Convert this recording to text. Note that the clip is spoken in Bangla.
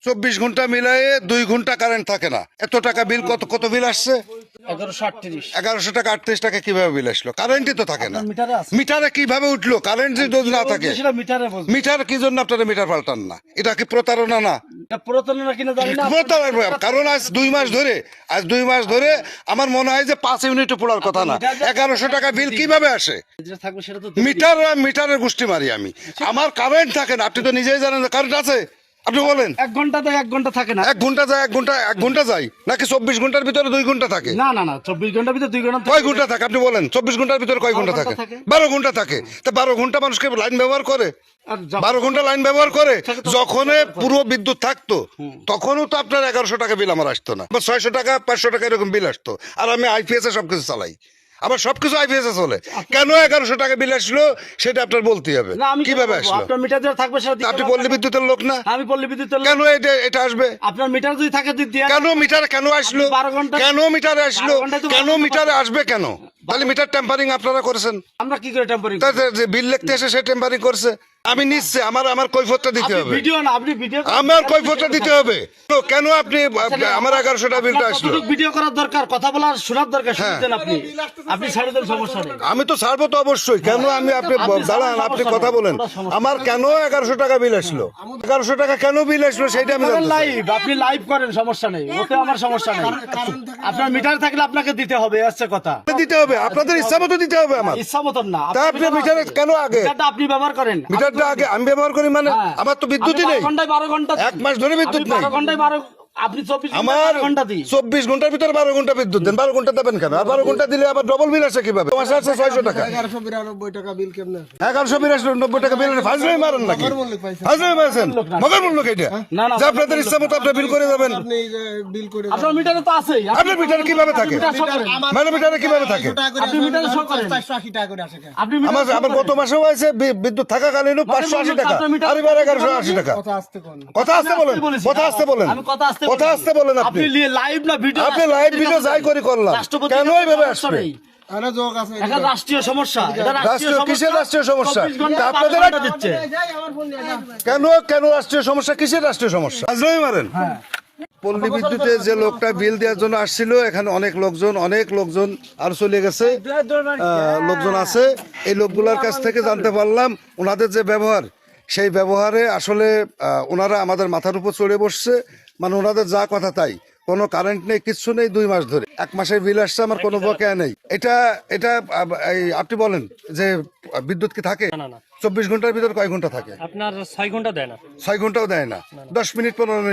24 ঘন্টা মিলায়ে 2 ঘন্টা কারেন্ট থাকে না, এত টাকা বিল, কত কত বিল আসছে? 1100 টাকা 38 টাকা কিভাবে বিল আসলো? কারেন্টই তো থাকে না। মিটারে কিভাবে উঠলো? কারেন্ট যদি না থাকে মিটার কি জন্য আপনারা মিটার পাল্টান না? এটা কি প্রতারণা না? প্রতারণা, কারণ আজ 2 মাস ধরে আমার মনে হয় যে 5 ইউনিট পড়ার কথা না। 1100 টাকা বিল কিভাবে আসে? মিটারের গোষ্ঠী মারি আমি। আমার কারেন্ট থাকে না, আপনি তো নিজেই জানেন কারেন্ট আছে। আপনি বলেন 1 ঘন্টা তো 1 ঘন্টা থাকে না। 1 ঘন্টা যায়, 1 ঘন্টা যায় নাকি 24 ঘন্টার ভিতরে 2 ঘন্টা থাকে? না 24 ঘন্টার ভিতরে 2 ঘন্টা কয় ঘন্টা থাকে আপনি বলেন? 24 ঘন্টার ভিতরে কয় ঘন্টা থাকে? 12 ঘন্টা থাকে। তা 12 ঘন্টা মানুষকে লাইন ব্যবহার করে, 12 ঘন্টা লাইন ব্যবহার করে। যখন পুরো বিদ্যুৎ থাকতো তখনও তো আপনার 1100 টাকা বিল আমার আসতো না, 600 টাকা 500 টাকা এরকম বিল আসতো। আর আমি আইপিএস এ সবকিছু চালাই, আবার সবকিছু আইপিএস এ চলে। কেন 1100 টাকা বিল আসলো সেটা আপনার বলতে হবে। কিভাবে আসলো? আপনার মিটার যেটা থাকবে সেটা আপনি পল্লী বিদ্যুতের লোক না? আমি পল্লী বিদ্যুতের লোক। কেন এটা আসবে? আপনার মিটার যদি থাকে দিয়ে কেন মিটার কেন আসলো? 12 ঘন্টা কেন মিটারে আসলো? 12 ঘন্টায় তো কেন মিটারে আসবে কেন? তাহলে মিটার টেম্পারিং আপনারা করেছেন। আমরা কি করে টেম্পারিং? যে বিল লিখতে এসে সে টেম্পারিং করছে। আমি নিশ্চয় আমার কৈফিয়তটা দিতে হবে। ভিডিও না, আপনি ভিডিও আমার কৈফিয়তটা দিতে হবে। তো কেন আপনি আমার 1100 টাকা বিলটা আসলো? ভিডিও করার দরকার, কথা বলার শোনার দরকার, শুনতেন আপনি ছাড়ে দেন, সমস্যা নেই। আমি তো ছাড়বো তো অবশ্যই। কেন আপনি দাঁড়ান, আপনি কথা বলেন। আমার কেন 1100 টাকা বিল আসলো? 1100 টাকা কেন বিল আসলো সেটা আমি জানতে চাই। লাইভ, আপনি লাইভ করেন, সমস্যা নেই, ওতে আমার সমস্যা নেই। আপনার মিটার থাকলে আপনাকে দিতে হবে, আসছে কথা। দিতে হবে, আপনাদের ইচ্ছা মতো দিতে হবে। আমার ইচ্ছা মতন না। তা আপনি মিটারে কেন আগে? মিটারটা আপনি ব্যবহার করেন। মিটারটা আগে আমি ব্যবহার করি মানে? আমার তো বিদ্যুৎই নেই। 12 ঘন্টা 1 মাস ধরে বিদ্যুৎ নেই। 12 ঘন্টায় 12, আপনি 24 আমার ঘন্টা দিই। 24 ঘন্টার ভিতরে 12 ঘন্টা বিদ্যুৎ দেন। 12 ঘন্টা দেবেন কেন? আর 12 ঘন্টা দিলে আবার ডবল বিল আসে কিভাবে? মাসে আসছে 600 টাকা। 1192 টাকা বিল কেমনে? 1192 টাকা বিল ফাজলাই মারেন নাকি? ফাজলাই মারছেন? মগর মূল্য কেটে যে আপনাদের ইচ্ছা মতো আপনি বিল করে যাবেন। আপনি এই যে বিল করে আপনার মিটারে তো আছেই। আপনার মিটার কিভাবে থাকে? মানে মিটারে কিভাবে থাকে? আপনি মিটারে শো করেন 480 টাকা করে আসে কেন? আপনি আমার গত মাসেও আছে বিদ্যুৎ থাকাকালীন 580 টাকা, আর এবার 1180 টাকা। কথা আসতে কোন? কথা আসতে বলেন, কথা আসতে বলেন, আমি কথা আসতে কথা আসতে বলেন। আপনি লাইভ না ভিডিও? আপনি লাইভ ভিডিও যাই করে করলাম, কেন এইভাবে আসবে? আরে যোগ আছে। এটা রাষ্ট্রীয় সমস্যা, এটা রাষ্ট্রীয় কিসের রাষ্ট্রীয় সমস্যা? 24 ঘন্টা আপনাদের 12 ঘন্টা দিচ্ছে। কেন রাষ্ট্রীয় সমস্যা? কিসের রাষ্ট্রীয় সমস্যা? আজরাই মারেন। পল্লী বিদ্যুতে যে লোকটা বিল দেওয়ার জন্য আসছিল, এখানে অনেক লোকজন আর চলে গেছে, লোকজন আছে। এই লোকগুলোর কাছ থেকে জানতে পারলাম ওনাদের যে ব্যবহার, সেই ব্যবহারে আসলে ওনারা আমাদের মাথার উপর চড়ে বসছে। মানে ওনাদের যা কথা তাই, কোনো কারেন্ট নেই, কিচ্ছু নেই। 2 মাস ধরে 1 মাসের বিল আসছে, আমার কোনো বকেয়া নেই। এটা আপনি বলেন যে বিদ্যুৎ কি থাকে? 24 ঘন্টার ভিতরে কয় ঘন্টা থাকে? আপনার 6 ঘন্টা দেয় না। 6 ঘন্টাও দেয় না, 10 মিনিট 15 মিনিট